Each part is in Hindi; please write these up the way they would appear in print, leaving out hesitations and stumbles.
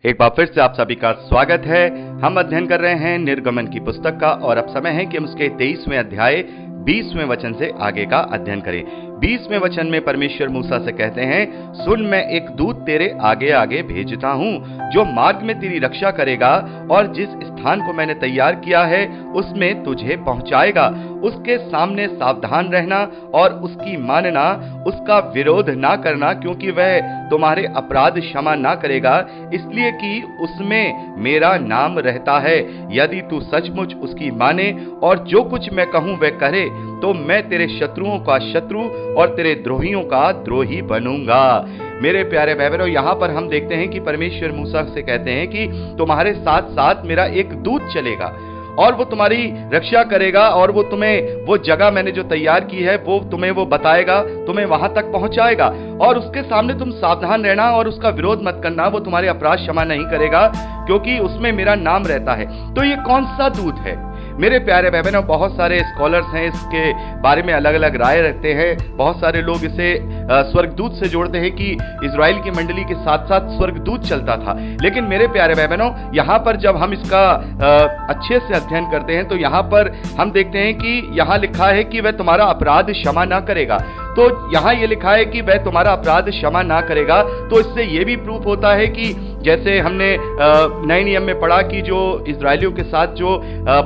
एक बार फिर से आप सभी का स्वागत है। हम अध्ययन कर रहे हैं निर्गमन की पुस्तक का और अब समय है कि हम उसके 23वें अध्याय 20वें वचन से आगे का अध्ययन करें। 20वें वचन में परमेश्वर मूसा से कहते हैं, सुन, मैं एक दूत तेरे आगे आगे भेजता हूँ जो मार्ग में तेरी रक्षा करेगा और जिस स्थान को मैंने तैयार किया है उसमें तुझे पहुंचाएगा। उसके सामने सावधान रहना और उसकी मानना, उसका विरोध ना करना, क्योंकि वह तुम्हारे अपराध क्षमा ना करेगा, इसलिए कि उसमें मेरा नाम रहता है। यदि तू सचमुच उसकी माने और जो कुछ मैं कहूं वह करे, तो मैं तेरे शत्रुओं का शत्रु और तेरे द्रोहियों का द्रोही बनूंगा। मेरे प्यारे भाई बहनों, यहाँ पर हम देखते हैं कि परमेश्वर मूसा से कहते हैं कि तुम्हारे साथ साथ मेरा एक दूत चलेगा और वो तुम्हारी रक्षा करेगा और वो तुम्हें वो जगह मैंने जो तैयार की है वो तुम्हें वो बताएगा, तुम्हें वहां तक पहुंचाएगा और उसके सामने तुम सावधान रहना और उसका विरोध मत करना। वो तुम्हारे अपराध क्षमा नहीं करेगा क्योंकि उसमें मेरा नाम रहता है। तो ये कौन सा दूत है? मेरे प्यारे भाई बहनों, बहुत सारे स्कॉलर्स हैं, इसके बारे में अलग अलग राय रखते हैं। बहुत सारे लोग इसे स्वर्गदूत से जोड़ते हैं कि इजराइल की मंडली के साथ साथ स्वर्गदूत चलता था। लेकिन मेरे प्यारे भाई बहनों, यहाँ पर जब हम इसका अच्छे से अध्ययन करते हैं तो यहाँ पर हम देखते हैं कि यहाँ लिखा है कि वह तुम्हारा अपराध क्षमा ना करेगा। तो यहाँ ये लिखा है कि वह तुम्हारा अपराध क्षमा ना करेगा, तो इससे ये भी प्रूफ होता है कि जैसे हमने नए नियम में पढ़ा कि जो इजरायलियों के साथ जो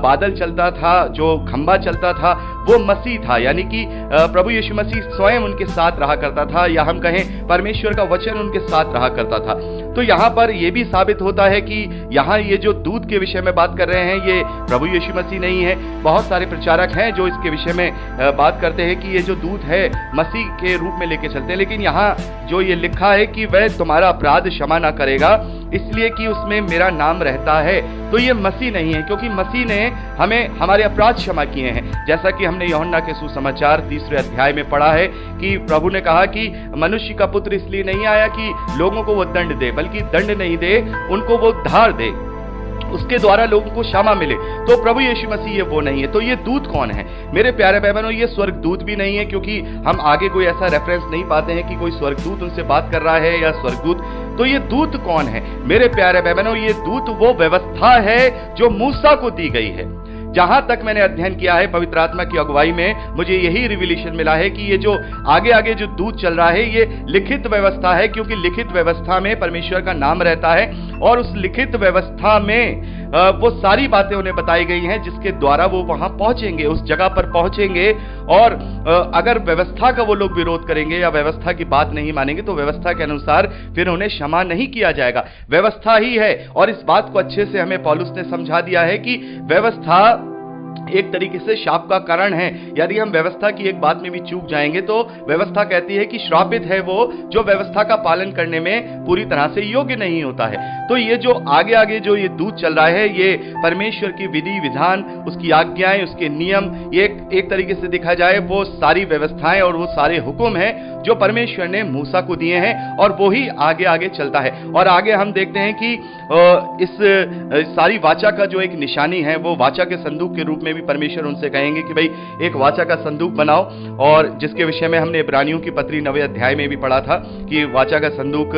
बादल चलता था, जो खंबा चलता था, वो मसीह था, यानी कि प्रभु यीशु मसीह स्वयं उनके साथ रहा करता था, या हम कहें परमेश्वर का वचन उनके साथ रहा करता था। तो यहाँ पर यह भी साबित होता है कि यहाँ ये जो दूत के विषय में बात कर रहे हैं ये प्रभु यीशु मसीह नहीं है। बहुत सारे प्रचारक हैं जो इसके विषय में बात करते हैं कि ये जो दूत है मसीह के रूप में लेके चलते हैं, लेकिन यहाँ जो ये लिखा है कि वह तुम्हारा अपराध क्षमा ना करेगा इसलिए कि उसमें मेरा नाम रहता है, तो ये मसीह नहीं है, क्योंकि मसीह ने हमें हमारे अपराध क्षमा किए हैं। जैसा कि हमने यूहन्ना के सुसमाचार 3वें अध्याय में पढ़ा है कि प्रभु ने कहा कि मनुष्य का पुत्र इसलिए नहीं आया कि लोगों को वो दंड दे, बल्कि दंड नहीं दे, उनको वो उद्धार दे, उसके द्वारा लोगों को क्षमा मिले। तो प्रभु यीशु मसीह ये वो नहीं है। तो ये दूत कौन है? मेरे प्यारे भाई बहनों, ये स्वर्गदूत भी नहीं है, क्योंकि हम आगे कोई ऐसा रेफरेंस नहीं पाते हैं कि कोई स्वर्गदूत उनसे बात कर रहा है या स्वर्गदूत। तो ये दूत कौन है? मेरे प्यारे भाई बहनों, ये दूत वो व्यवस्था है जो मूसा को दी गई है। जहां तक मैंने अध्ययन किया है पवित्र आत्मा की अगुवाई में, मुझे यही रिवीलेशन मिला है कि ये जो आगे आगे जो दूत चल रहा है ये लिखित व्यवस्था है, क्योंकि लिखित व्यवस्था में परमेश्वर का नाम रहता है और उस लिखित व्यवस्था में वो सारी बातें उन्हें बताई गई हैं जिसके द्वारा वो वहां पहुंचेंगे, उस जगह पर पहुंचेंगे। और अगर व्यवस्था का वो लोग विरोध करेंगे या व्यवस्था की बात नहीं मानेंगे तो व्यवस्था के अनुसार फिर उन्हें क्षमा नहीं किया जाएगा। व्यवस्था ही है, और इस बात को अच्छे से हमें पौलुस ने समझा दिया है कि व्यवस्था एक तरीके से शाप का कारण है। यदि हम व्यवस्था की एक बात में भी चूक जाएंगे तो व्यवस्था कहती है कि श्रापित है वो जो व्यवस्था का पालन करने में पूरी तरह से योग्य नहीं होता है। तो ये जो आगे आगे जो ये दूत चल रहा है ये परमेश्वर की विधि विधान, उसकी आज्ञाएं, उसके नियम, ये एक तरीके से देखा जाए वो सारी व्यवस्थाएं और वो सारे हुक्म हैं जो परमेश्वर ने मूसा को दिए हैं, और वो ही आगे आगे चलता है। और आगे हम देखते हैं कि इस सारी वाचा का जो एक निशानी है वो वाचा के संदूक के रूप में भी परमेश्वर उनसे कहेंगे कि भाई एक वाचा का संदूक बनाओ, और जिसके विषय में हमने इब्रानियों की पत्री 9वें अध्याय में भी पढ़ा था कि वाचा का संदूक,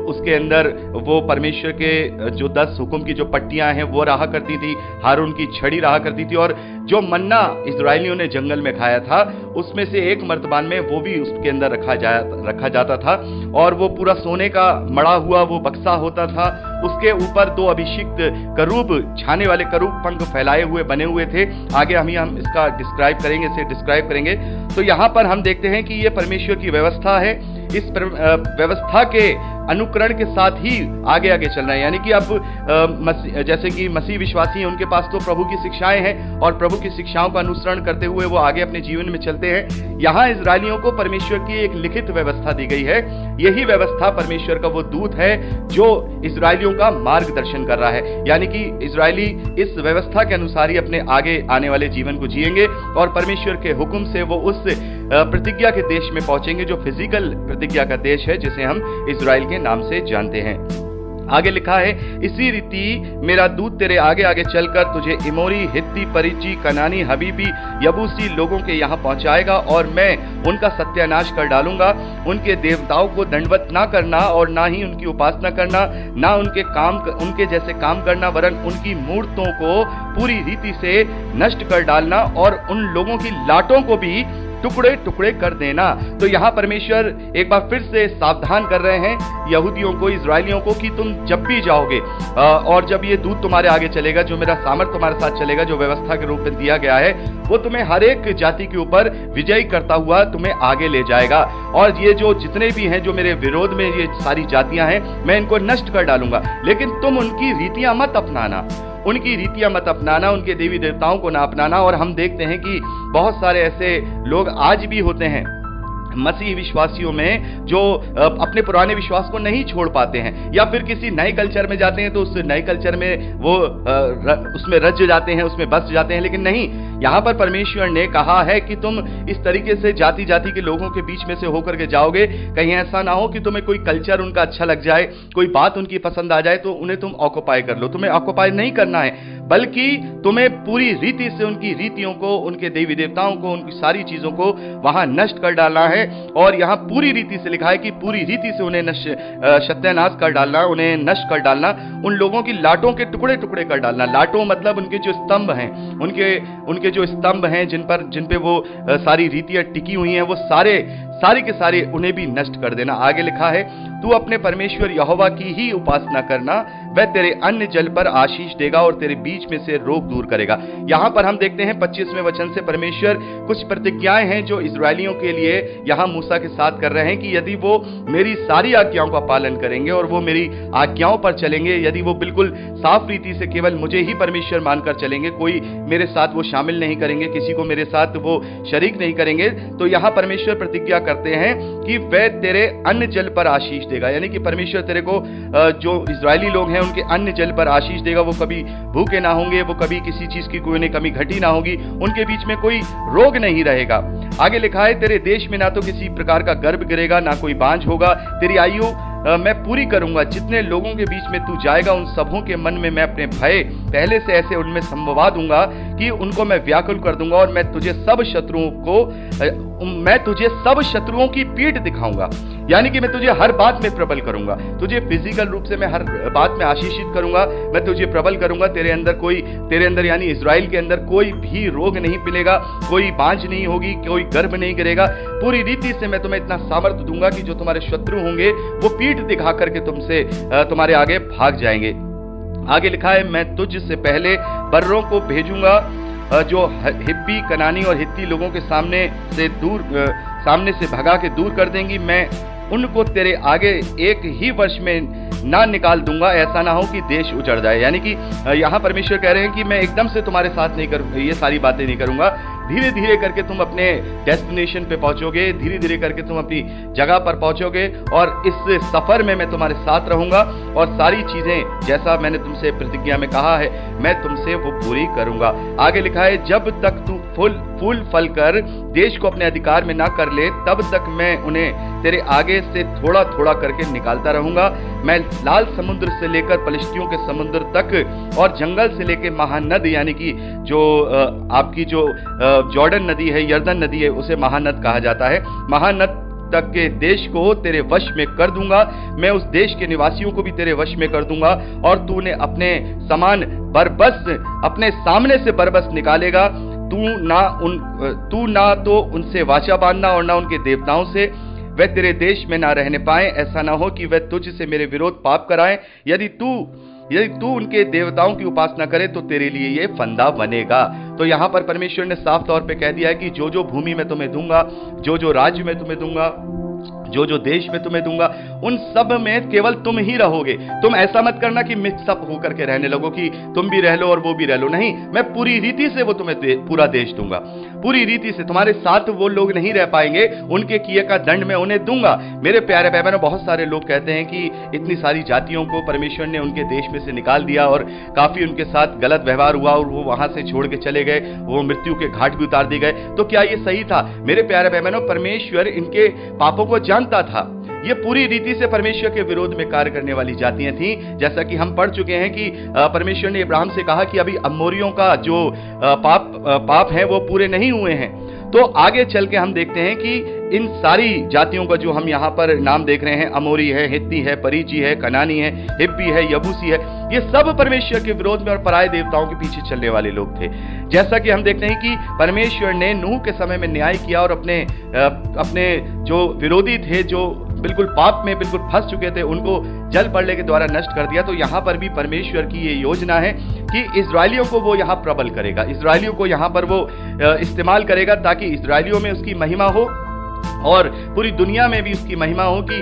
उसके अंदर वो परमेश्वर के जो 10 हुक्म की जो पट्टियां हैं वो रहा करती थी, हारून की छड़ी रहा करती थी, और जो मन्ना इजरायलियों ने जंगल में खाया था उसमें से एक मर्तबान में वो भी उसके अंदर रखा जाता था, और वो पूरा सोने का मड़ा हुआ वो बक्सा होता था। उसके ऊपर 2 अभिषिक्त करूब, छाने वाले करूब पंख फैलाए हुए बने हुए थे। आगे हम इसका डिस्क्राइब करेंगे। तो यहाँ पर हम देखते हैं कि ये परमेश्वर की व्यवस्था है। इस व्यवस्था के अनुकरण के साथ ही आगे आगे चलना है, यानी कि अब जैसे कि मसीह विश्वासी हैं उनके पास तो प्रभु की शिक्षाएं हैं और प्रभु की शिक्षाओं का अनुसरण करते हुए वो आगे अपने जीवन में चलते हैं। यहाँ इजरायलियों को परमेश्वर की एक लिखित व्यवस्था दी गई है। यही व्यवस्था परमेश्वर का वो दूत है जो इजरायलियों का मार्गदर्शन कर रहा है, यानी कि इजरायली इस व्यवस्था के अनुसार ही अपने आगे आने वाले जीवन को जिएंगे और परमेश्वर के हुक्म से वो उस प्रतिज्ञा के देश में पहुंचेंगे जो फिजिकल प्रतिज्ञा का देश है, जिसे हम इजराइल के नाम से जानते हैं। आगे लिखा है, इसी रीति मेरा दूत तेरे आगे आगे चलकर तुझे इमोरी, हित्ती, परिची, कनानी, हबीबी, यबूसी लोगों के यहाँ पहुंचाएगा और मैं उनका सत्यानाश कर डालूंगा। उनके देवताओं को दंडवत ना करना और ना ही उनकी उपासना करना, ना उनके जैसे काम करना, वरन उनकी मूर्तों को पूरी रीति से नष्ट कर डालना और उन लोगों की लाटों को भी टुकड़े टुकड़े कर देना। तो यहां परमेश्वर एक बार फिर से सावधान कर रहे हैं यहूदियों को, इजरायलियों को, कि तुम जब भी जाओगे और जब ये दूत तुम्हारे आगे चलेगा, जो मेरा सामर्थ तुम्हारे साथ चलेगा, जो व्यवस्था के रूप में दिया गया है, वो तुम्हें हर एक जाति के ऊपर विजयी करता हुआ तुम्हें आगे ले जाएगा। और ये जो जितने भी हैं जो मेरे विरोध में ये सारी जातियां हैं, मैं इनको नष्ट कर डालूंगा। लेकिन तुम उनकी रीतियां मत अपनाना, उनकी रीतियां मत अपनाना, उनके देवी देवताओं को ना अपनाना। और हम देखते हैं कि बहुत सारे ऐसे लोग आज भी होते हैं मसीह विश्वासियों में जो अपने पुराने विश्वास को नहीं छोड़ पाते हैं, या फिर किसी नए कल्चर में जाते हैं तो उस नए कल्चर में वो उसमें रज जाते हैं, उसमें बस जाते हैं। लेकिन नहीं, यहां पर परमेश्वर ने कहा है कि तुम इस तरीके से जाति जाति के लोगों के बीच में से होकर के जाओगे, कहीं ऐसा ना हो कि तुम्हें कोई कल्चर उनका अच्छा लग जाए, कोई बात उनकी पसंद आ जाए तो उन्हें तुम ऑक्युपाई कर लो। तुम्हें ऑक्युपाई नहीं करना है, बल्कि तुम्हें पूरी रीति से उनकी रीतियों को, उनके देवी देवताओं को, उनकी सारी चीजों को वहां नष्ट कर डालना है। और यहां पूरी रीति से लिखा है कि पूरी रीति से उन्हें सत्यानाश कर डालना, उन्हें नष्ट कर डालना, उन लोगों की लाटों के टुकड़े टुकड़े कर डालना। लाटों मतलब उनके जो स्तंभ हैं, उनके जो स्तंभ हैं जिन पे वो सारी रीतियां टिकी हुई हैं, वो सारे के सारे उन्हें भी नष्ट कर देना। आगे लिखा है, तू अपने परमेश्वर यहोवा की ही उपासना करना, वह तेरे अन्न जल पर आशीष देगा और तेरे बीच में से रोग दूर करेगा। यहां पर हम देखते हैं 25वें वचन से परमेश्वर कुछ प्रतिज्ञाएं हैं जो इजरायलियों के लिए यहां मूसा के साथ कर रहे हैं कि यदि वो मेरी सारी आज्ञाओं का पालन करेंगे और वो मेरी आज्ञाओं पर चलेंगे, यदि वो बिल्कुल साफ रीति से केवल मुझे ही परमेश्वर मानकर चलेंगे, कोई मेरे साथ वो शामिल नहीं करेंगे, किसी को मेरे साथ वो शरीक नहीं करेंगे, तो यहां परमेश्वर प्रतिज्ञा करते हैं कि वह तेरे अन्न जल पर आशीष देगा। यानी कि परमेश्वर तेरे को, जो इजरायली लोग हैं उनके अन्न जल पर आशीष देगा। वो कभी भूखे ना होंगे, वो कभी किसी चीज की कोई कमी घटी ना होगी, उनके बीच में कोई रोग नहीं रहेगा। आगे लिखा है, तेरे देश में ना तो किसी प्रकार का गर्भ गिरेगा, ना कोई बांझ होगा। तेरी आयु मैं पूरी करूंगा। जितने लोगों के बीच में तू जाएगा, उन सबों के मन में मैं अपने भय पहले से ऐसे उनमें संभवा दूंगा कि उनको मैं व्याकुल कर दूंगा और मैं तुझे सब शत्रुओं की पीठ दिखाऊंगा। यानी कि मैं तुझे हर बात में प्रबल करूंगा, तुझे फिजिकल रूप से मैं हर बात में आशीषित करूंगा, मैं तुझे प्रबल करूंगा। तेरे अंदर यानी इजराइल के अंदर कोई भी रोग नहीं पिलेगा, कोई बांझ नहीं होगी, कोई गर्भ नहीं गिरेगा। पूरी रीति से मैं तुम्हें इतना सामर्थ्य दूंगा कि जो तुम्हारे शत्रु होंगे वो पीठ दिखा करके तुम्हारे आगे भाग जाएंगे। आगे लिखा है, मैं तुझ से पहले बर्रों को भेजूंगा जो हिब्बी, कनानी और हित्ती लोगों के सामने से भगा के दूर कर देंगी। मैं उनको तेरे आगे एक ही वर्ष में ना निकाल दूंगा, ऐसा ना हो कि देश उजड़ जाए। यानी कि यहाँ परमेश्वर कह रहे हैं कि मैं एकदम से तुम्हारे साथ नहीं करूंगा, ये सारी बातें नहीं करूंगा। धीरे धीरे करके तुम अपने डेस्टिनेशन पे पहुंचोगे, धीरे धीरे करके तुम अपनी जगह पर पहुंचोगे और इस सफर में मैं तुम्हारे साथ रहूंगा और सारी चीजें जैसा मैंने तुमसे प्रतिज्ञा में कहा है मैं तुमसे वो पूरी करूंगा। आगे लिखा है, जब तक तू फूल फल कर देश को अपने अधिकार में ना कर ले, तब तक मैं उन्हें तेरे आगे से थोड़ा थोड़ा करके निकालता रहूंगा। मैं लाल समुद्र से लेकर पलिश्तियों के समुद्र तक और जंगल से लेकर महानद, यानी कि जो आपकी जो जॉर्डन नदी है, यर्दन नदी है, उसे महानद कहा जाता है, महानद तक के देश को तेरे वश में कर दूंगा। मैं उस देश के निवासियों को भी तेरे वश में कर दूंगा और तूने अपने समान अपने सामने से बरबस निकालेगा। तू ना तो उनसे वाचा बांधना और ना उनके देवताओं से, वह तेरे देश में ना रहने पाए। ऐसा ना हो कि वह तुझ से मेरे विरोध पाप कराएं। यदि तू उनके देवताओं की उपासना करे तो तेरे लिए ये फंदा बनेगा। तो यहां पर परमेश्वर ने साफ तौर पे कह दिया है कि जो भूमि मैं तुम्हें दूंगा, जो राज्य मैं तुम्हें दूंगा, जो देश में तुम्हें दूंगा, उन सब में केवल तुम ही रहोगे। तुम ऐसा मत करना कि मिक्सअप होकर के रहने लगो कि तुम भी रह लो और वो भी रह लो। नहीं, मैं पूरी रीति से वो तुम्हें पूरा देश दूंगा, पूरी रीति से। तुम्हारे साथ वो लोग नहीं रह पाएंगे, उनके किए का दंड मैं उन्हें दूंगा। मेरे प्यारे भाई बहनों, बहुत सारे लोग कहते हैं कि इतनी सारी जातियों को परमेश्वर ने उनके देश में से निकाल दिया और काफी उनके साथ गलत व्यवहार हुआ और वो वहां से छोड़ के चले गए, वो मृत्यु के घाट भी उतार दिए गए। तो क्या ये सही था? मेरे प्यारे भाई बहनों, परमेश्वर इनके पापों को जानता था। ये पूरी रीति से परमेश्वर के विरोध में कार्य करने वाली जातियां थीं। जैसा कि हम पढ़ चुके हैं कि परमेश्वर ने इब्राहिम से कहा कि अभी अमोरियों का जो पाप है वो पूरे नहीं हुए हैं। तो आगे चल के हम देखते हैं कि इन सारी जातियों का जो हम यहाँ पर नाम देख रहे हैं, अमोरी है, हित्ती है, परिजी है, कनानी है, हिब्बी है, यबूसी है, ये सब परमेश्वर के विरोध में और पराये देवताओं के पीछे चलने वाले लोग थे। जैसा कि हम देखते हैं कि परमेश्वर ने नूह के समय में न्याय किया और अपने जो विरोधी थे, जो बिल्कुल पाप में बिल्कुल फंस चुके थे, उनको जल प्रलय के द्वारा नष्ट कर दिया। तो यहाँ पर भी परमेश्वर की ये योजना है कि इजराइलियों को वो यहाँ प्रबल करेगा, इजराइलियों को यहाँ पर वो इस्तेमाल करेगा ताकि इजराइलियों में उसकी महिमा हो और पूरी दुनिया में भी उसकी महिमा हो कि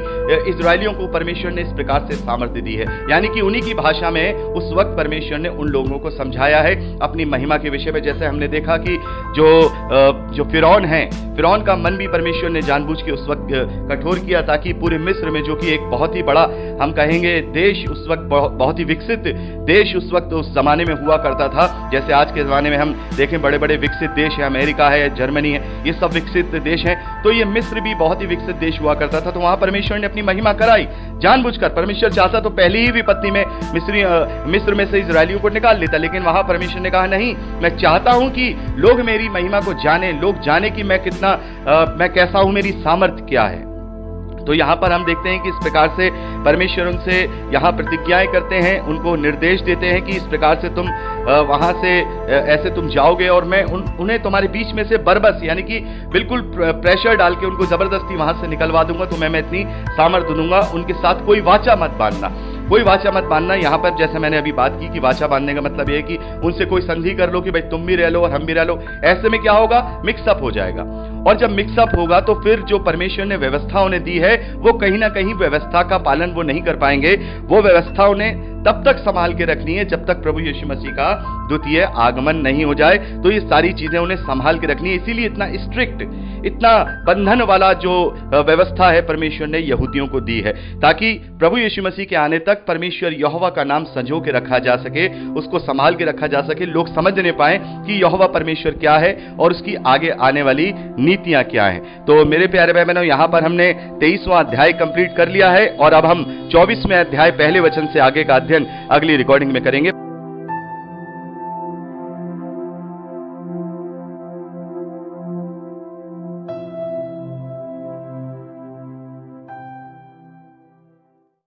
इजराइलियों को परमेश्वर ने इस प्रकार से सामर्थ्य दी है। यानी कि उन्हीं की भाषा में उस वक्त परमेश्वर ने उन लोगों को समझाया है अपनी महिमा के विषय में। जैसे हमने देखा कि जो फिरौन है, फिरौन का मन भी परमेश्वर ने जानबूझ के उस वक्त कठोर किया ताकि पूरे मिस्र में, जो कि एक बहुत ही बड़ा हम कहेंगे देश, उस वक्त बहुत ही विकसित देश उस वक्त उस जमाने में हुआ करता था। जैसे आज के जमाने में हम देखें बड़े बड़े विकसित देश है, अमेरिका है, जर्मनी है, ये सब विकसित देश हैं। तो ये मिस्र भी बहुत ही विकसित देश हुआ करता था। तो वहां परमेश्वर ने अपनी महिमा कराई जानबूझकर। परमेश्वर चाहता तो पहली ही विपत्ति में मिस्र में से इजरायलियों को निकाल लेता, लेकिन वहां परमेश्वर ने कहा नहीं, मैं चाहता हूं कि लोग मेरी महिमा को जाने, लोग जाने कि मैं कैसा हूं, मेरी सामर्थ्य क्या है। तो यहाँ पर हम देखते हैं कि इस प्रकार से परमेश्वर उनसे यहाँ प्रतिज्ञाएं करते हैं, उनको निर्देश देते हैं कि इस प्रकार से तुम वहां से ऐसे तुम जाओगे और मैं उन्हें तुम्हारे बीच में से बरबस, यानी कि बिल्कुल प्रेशर डाल के उनको जबरदस्ती वहां से निकलवा दूंगा। तो मैं इतनी सामर्थ्य दूंगा, उनके साथ कोई वाचा मत बांधना, कोई वाचा मत बांधना। यहाँ पर जैसे मैंने अभी बात की कि वाचा बांधने का मतलब यह है कि उनसे कोई संधि कर लो कि भाई तुम भी रह लो और हम भी रह लो। ऐसे में क्या होगा, मिक्सअप हो जाएगा, और जब मिक्सअप होगा तो फिर जो परमेश्वर ने व्यवस्था उन्हें दी है वो कहीं ना कहीं व्यवस्था का पालन वो नहीं कर पाएंगे। वो व्यवस्था उन्हें तब तक संभाल के रखनी है जब तक प्रभु यीशु मसीह का द्वितीय आगमन नहीं हो जाए। तो ये सारी चीजें उन्हें संभाल के रखनी है। इसीलिए इतना स्ट्रिक्ट, इतना बंधन वाला जो व्यवस्था है परमेश्वर ने यहूदियों को दी है, ताकि प्रभु यीशु मसीह के आने तक परमेश्वर यहोवा का नाम संजो के रखा जा सके, उसको संभाल के रखा जा सके, लोग समझने पाए कि यहोवा परमेश्वर क्या है और उसकी आगे आने वाली नीतियां क्या हैं। तो मेरे प्यारे भाई बहनों, यहाँ पर हमने 23वां अध्याय कंप्लीट कर लिया है और अब हम 24वें अध्याय पहले वचन से आगे का अध्ययन अगली रिकॉर्डिंग में करेंगे।